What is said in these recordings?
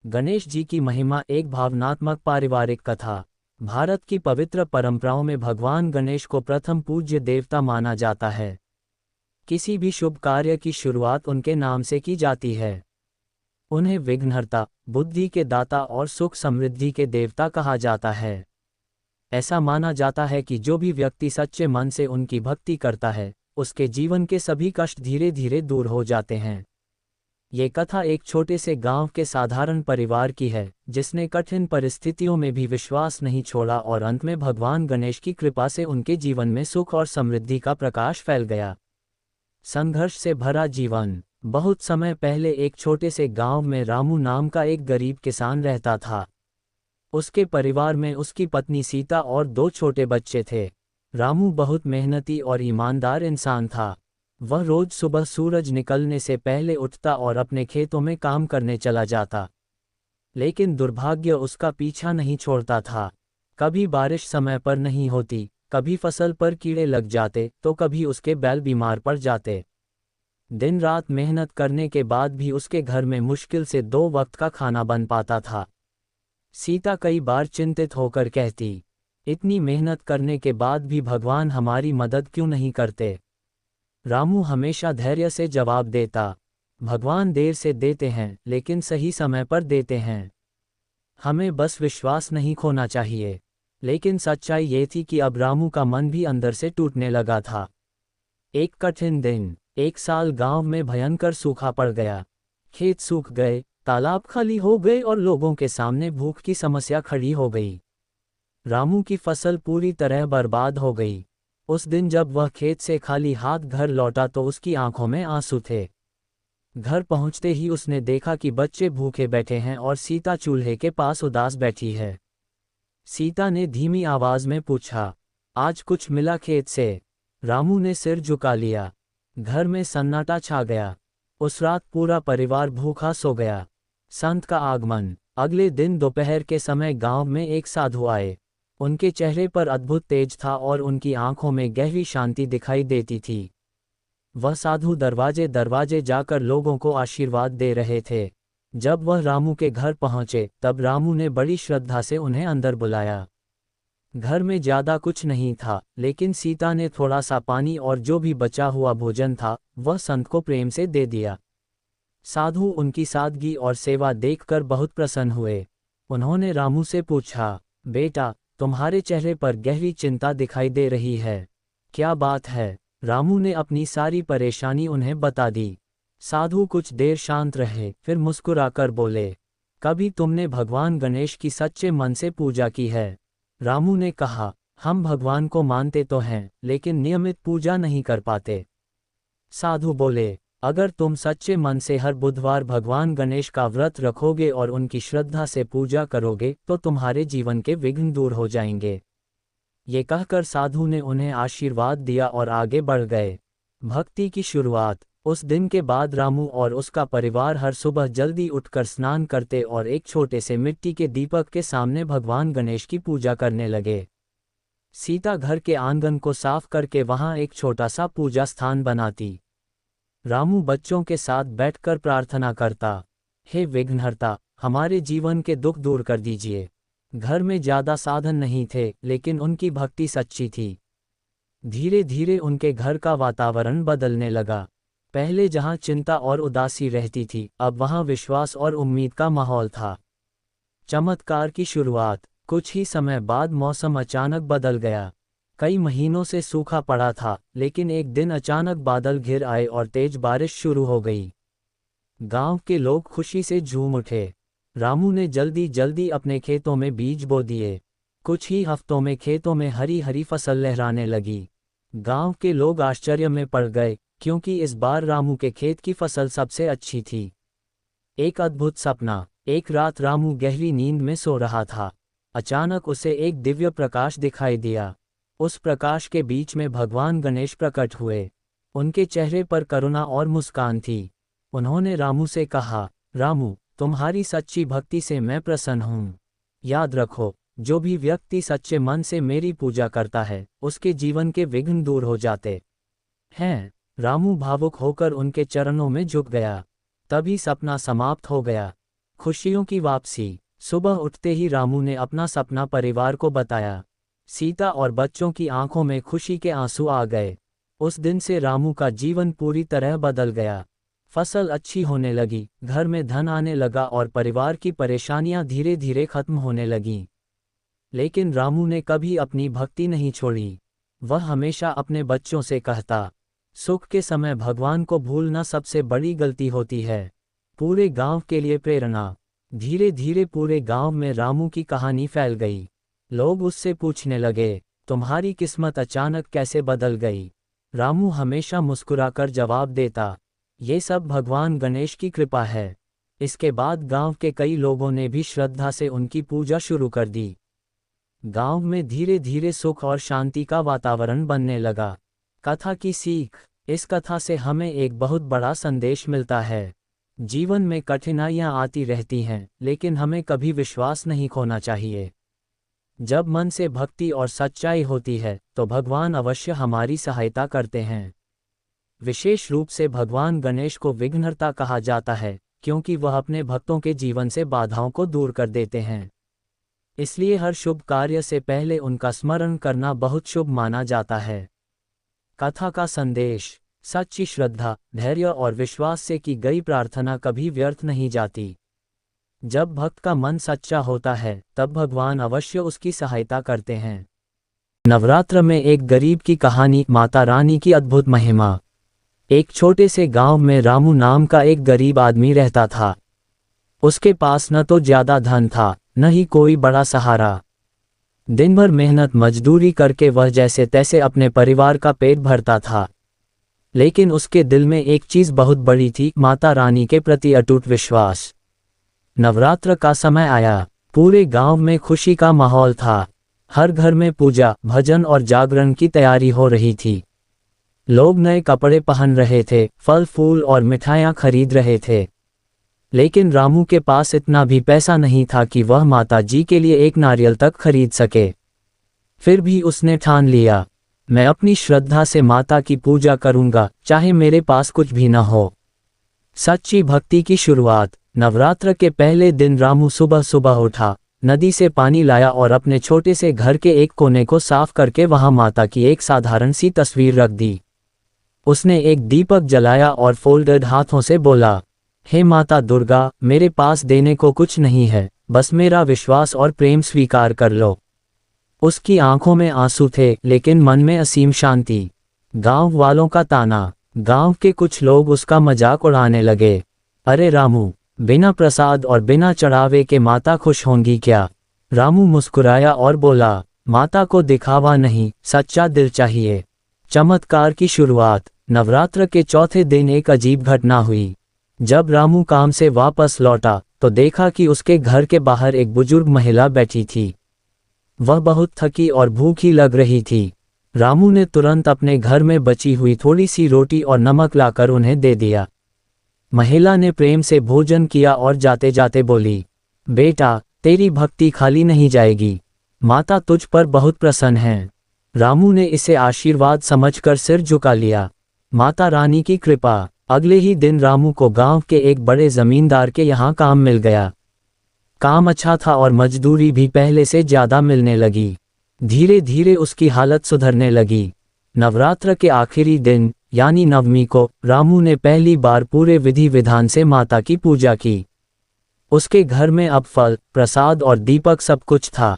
गणेश जी की महिमा एक भावनात्मक पारिवारिक कथा। भारत की पवित्र परंपराओं में भगवान गणेश को प्रथम पूज्य देवता माना जाता है। किसी भी शुभ कार्य की शुरुआत उनके नाम से की जाती है। उन्हें विघ्नहर्ता, बुद्धि के दाता और सुख समृद्धि के देवता कहा जाता है। ऐसा माना जाता है कि जो भी व्यक्ति सच्चे मन से उनकी भक्ति करता है, उसके जीवन के सभी कष्ट धीरे धीरे दूर हो जाते हैं। ये कथा एक छोटे से गांव के साधारण परिवार की है, जिसने कठिन परिस्थितियों में भी विश्वास नहीं छोड़ा और अंत में भगवान गणेश की कृपा से उनके जीवन में सुख और समृद्धि का प्रकाश फैल गया। संघर्ष से भरा जीवन। बहुत समय पहले एक छोटे से गांव में रामू नाम का एक गरीब किसान रहता था। उसके परिवार में उसकी पत्नी सीता और 2 छोटे बच्चे थे। रामू बहुत मेहनती और ईमानदार इंसान था। वह रोज सुबह सूरज निकलने से पहले उठता और अपने खेतों में काम करने चला जाता। लेकिन दुर्भाग्य उसका पीछा नहीं छोड़ता था। कभी बारिश समय पर नहीं होती, कभी फसल पर कीड़े लग जाते तो कभी उसके बैल बीमार पड़ जाते। दिन रात मेहनत करने के बाद भी उसके घर में मुश्किल से 2 वक्त का खाना बन पाता था। सीता कई बार चिंतित होकर कहती, इतनी मेहनत करने के बाद भी भगवान हमारी मदद क्यों नहीं करते। रामू हमेशा धैर्य से जवाब देता, भगवान देर से देते हैं लेकिन सही समय पर देते हैं। हमें बस विश्वास नहीं खोना चाहिए। लेकिन सच्चाई ये थी कि अब रामू का मन भी अंदर से टूटने लगा था। एक कठिन दिन। एक साल गांव में भयंकर सूखा पड़ गया। खेत सूख गए, तालाब खाली हो गए और लोगों के सामने भूख की समस्या खड़ी हो गई। रामू की फसल पूरी तरह बर्बाद हो गई। उस दिन जब वह खेत से खाली हाथ घर लौटा तो उसकी आंखों में आंसू थे। घर पहुंचते ही उसने देखा कि बच्चे भूखे बैठे हैं और सीता चूल्हे के पास उदास बैठी है। सीता ने धीमी आवाज में पूछा, आज कुछ मिला खेत से? रामू ने सिर झुका लिया। घर में सन्नाटा छा गया। उस रात पूरा परिवार भूखा सो गया। संत का आगमन। अगले दिन दोपहर के समय गांव में एक साधु आए। उनके चेहरे पर अद्भुत तेज था और उनकी आंखों में गहरी शांति दिखाई देती थी। वह साधु दरवाजे दरवाजे जाकर लोगों को आशीर्वाद दे रहे थे। जब वह रामू के घर पहुंचे तब रामू ने बड़ी श्रद्धा से उन्हें अंदर बुलाया। घर में ज्यादा कुछ नहीं था, लेकिन सीता ने थोड़ा सा पानी और जो भी बचा हुआ भोजन था वह संत को प्रेम से दे दिया। साधु उनकी सादगी और सेवा देखकर बहुत प्रसन्न हुए। उन्होंने रामू से पूछा, बेटा, तुम्हारे चेहरे पर गहरी चिंता दिखाई दे रही है, क्या बात है? रामू ने अपनी सारी परेशानी उन्हें बता दी। साधु कुछ देर शांत रहे, फिर मुस्कुराकर बोले, कभी तुमने भगवान गणेश की सच्चे मन से पूजा की है? रामू ने कहा, हम भगवान को मानते तो हैं, लेकिन नियमित पूजा नहीं कर पाते। साधु बोले, अगर तुम सच्चे मन से हर बुधवार भगवान गणेश का व्रत रखोगे और उनकी श्रद्धा से पूजा करोगे तो तुम्हारे जीवन के विघ्न दूर हो जाएंगे। ये कहकर साधु ने उन्हें आशीर्वाद दिया और आगे बढ़ गए। भक्ति की शुरुआत। उस दिन के बाद रामू और उसका परिवार हर सुबह जल्दी उठकर स्नान करते और एक छोटे से मिट्टी के दीपक के सामने भगवान गणेश की पूजा करने लगे। सीता घर के आंगन को साफ करके वहां एक छोटा सा पूजा स्थान बनाती। रामू बच्चों के साथ बैठकर प्रार्थना करता, हे विघ्नहर्ता, हमारे जीवन के दुख दूर कर दीजिए। घर में ज्यादा साधन नहीं थे, लेकिन उनकी भक्ति सच्ची थी। धीरे धीरे उनके घर का वातावरण बदलने लगा। पहले जहां चिंता और उदासी रहती थी, अब वहां विश्वास और उम्मीद का माहौल था। चमत्कार की शुरुआत। कुछ ही समय बाद मौसम अचानक बदल गया। कई महीनों से सूखा पड़ा था, लेकिन एक दिन अचानक बादल घिर आए और तेज बारिश शुरू हो गई। गांव के लोग खुशी से झूम उठे। रामू ने जल्दी जल्दी अपने खेतों में बीज बो दिए। कुछ ही हफ्तों में खेतों में हरी हरी फसल लहराने लगी। गांव के लोग आश्चर्य में पड़ गए, क्योंकि इस बार रामू के खेत की फसल सबसे अच्छी थी। एक अद्भुत सपना। एक रात रामू गहरी नींद में सो रहा था। अचानक उसे एक दिव्य प्रकाश दिखाई दिया। उस प्रकाश के बीच में भगवान गणेश प्रकट हुए। उनके चेहरे पर करुणा और मुस्कान थी। उन्होंने रामू से कहा, रामू, तुम्हारी सच्ची भक्ति से मैं प्रसन्न हूँ। याद रखो, जो भी व्यक्ति सच्चे मन से मेरी पूजा करता है, उसके जीवन के विघ्न दूर हो जाते हैं। रामू भावुक होकर उनके चरणों में झुक गया। तभी सपना समाप्त हो गया। खुशियों की वापसी। सुबह उठते ही रामू ने अपना सपना परिवार को बताया। सीता और बच्चों की आंखों में खुशी के आंसू आ गए। उस दिन से रामू का जीवन पूरी तरह बदल गया। फसल अच्छी होने लगी, घर में धन आने लगा और परिवार की परेशानियां धीरे धीरे खत्म होने लगीं। लेकिन रामू ने कभी अपनी भक्ति नहीं छोड़ी। वह हमेशा अपने बच्चों से कहता, सुख के समय भगवान को भूलना सबसे बड़ी गलती होती है। पूरे गांव के लिए प्रेरणा। धीरे धीरे पूरे गांव में रामू की कहानी फैल गई। लोग उससे पूछने लगे, तुम्हारी किस्मत अचानक कैसे बदल गई? रामू हमेशा मुस्कुराकर जवाब देता, ये सब भगवान गणेश की कृपा है। इसके बाद गांव के कई लोगों ने भी श्रद्धा से उनकी पूजा शुरू कर दी। गांव में धीरे धीरे सुख और शांति का वातावरण बनने लगा। कथा की सीख। इस कथा से हमें एक बहुत बड़ा संदेश मिलता है। जीवन में कठिनाइयां आती रहती हैं, लेकिन हमें कभी विश्वास नहीं खोना चाहिए। जब मन से भक्ति और सच्चाई होती है तो भगवान अवश्य हमारी सहायता करते हैं। विशेष रूप से भगवान गणेश को विघ्नहर्ता कहा जाता है, क्योंकि वह अपने भक्तों के जीवन से बाधाओं को दूर कर देते हैं। इसलिए हर शुभ कार्य से पहले उनका स्मरण करना बहुत शुभ माना जाता है। कथा का संदेश। सच्ची श्रद्धा, धैर्य और विश्वास से की गई प्रार्थना कभी व्यर्थ नहीं जाती। जब भक्त का मन सच्चा होता है तब भगवान अवश्य उसकी सहायता करते हैं। नवरात्र में एक गरीब की कहानी। माता रानी की अद्भुत महिमा। एक छोटे से गांव में रामू नाम का एक गरीब आदमी रहता था। उसके पास न तो ज्यादा धन था, न ही कोई बड़ा सहारा। दिन भर मेहनत मजदूरी करके वह जैसे तैसे अपने परिवार का पेट भरता था। लेकिन उसके दिल में एक चीज बहुत बड़ी थी, माता रानी के प्रति अटूट विश्वास। नवरात्र का समय आया। पूरे गांव में खुशी का माहौल था। हर घर में पूजा, भजन और जागरण की तैयारी हो रही थी। लोग नए कपड़े पहन रहे थे, फल फूल और मिठाइयाँ खरीद रहे थे। लेकिन रामू के पास इतना भी पैसा नहीं था कि वह माता जी के लिए एक नारियल तक खरीद सके। फिर भी उसने ठान लिया, मैं अपनी श्रद्धा से माता की पूजा करूंगा, चाहे मेरे पास कुछ भी न हो। सच्ची भक्ति की शुरुआत। नवरात्र के पहले दिन रामू सुबह सुबह उठा, नदी से पानी लाया और अपने छोटे से घर के एक कोने को साफ करके वहां माता की एक साधारण सी तस्वीर रख दी। उसने एक दीपक जलाया और फोल्डेड हाथों से बोला, हे माता दुर्गा, मेरे पास देने को कुछ नहीं है, बस मेरा विश्वास और प्रेम स्वीकार कर लो। उसकी आंखों में आंसू थे, लेकिन मन में असीम शांति। गांव वालों का ताना। गांव के कुछ लोग उसका मजाक उड़ाने लगे, अरे रामू, बिना प्रसाद और बिना चढ़ावे के माता खुश होंगी क्या? रामू मुस्कुराया और बोला, माता को दिखावा नहीं, सच्चा दिल चाहिए। चमत्कार की शुरुआत। नवरात्र के चौथे दिन एक अजीब घटना हुई। जब रामू काम से वापस लौटा तो देखा कि उसके घर के बाहर एक बुजुर्ग महिला बैठी थी। वह बहुत थकी और भूखी लग रही थी। रामू ने तुरंत अपने घर में बची हुई थोड़ी सी रोटी और नमक लाकर उन्हें दे दिया। महिला ने प्रेम से भोजन किया और जाते जाते बोली, बेटा, तेरी भक्ति खाली नहीं जाएगी, माता तुझ पर बहुत प्रसन्न है। रामू ने इसे आशीर्वाद समझकर सिर झुका लिया। माता रानी की कृपा। अगले ही दिन रामू को गांव के एक बड़े जमींदार के यहाँ काम मिल गया। काम अच्छा था और मजदूरी भी पहले से ज्यादा मिलने लगी। धीरे धीरे उसकी हालत सुधरने लगी। नवरात्र के आखिरी दिन यानी नवमी को रामू ने पहली बार पूरे विधि विधान से माता की पूजा की। उसके घर में अब फल, प्रसाद और दीपक सब कुछ था।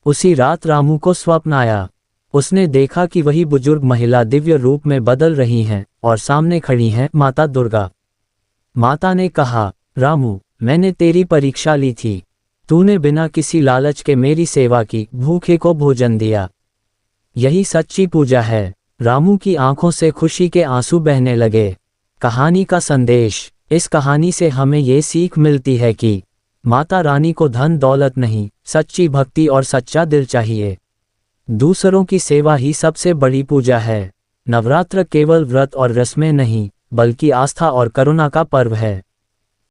उसी रात रामू को स्वप्न आया। उसने देखा कि वही बुजुर्ग महिला दिव्य रूप में बदल रही हैं और सामने खड़ी हैं माता दुर्गा। माता ने कहा, रामू, मैंने तेरी परीक्षा ली थी। तूने बिना किसी लालच के मेरी सेवा की, भूखे को भोजन दिया। यही सच्ची पूजा है। रामू की आंखों से खुशी के आंसू बहने लगे। कहानी का संदेश। इस कहानी से हमें ये सीख मिलती है कि माता रानी को धन दौलत नहीं, सच्ची भक्ति और सच्चा दिल चाहिए। दूसरों की सेवा ही सबसे बड़ी पूजा है। नवरात्र केवल व्रत और रस्में नहीं, बल्कि आस्था और करुणा का पर्व है।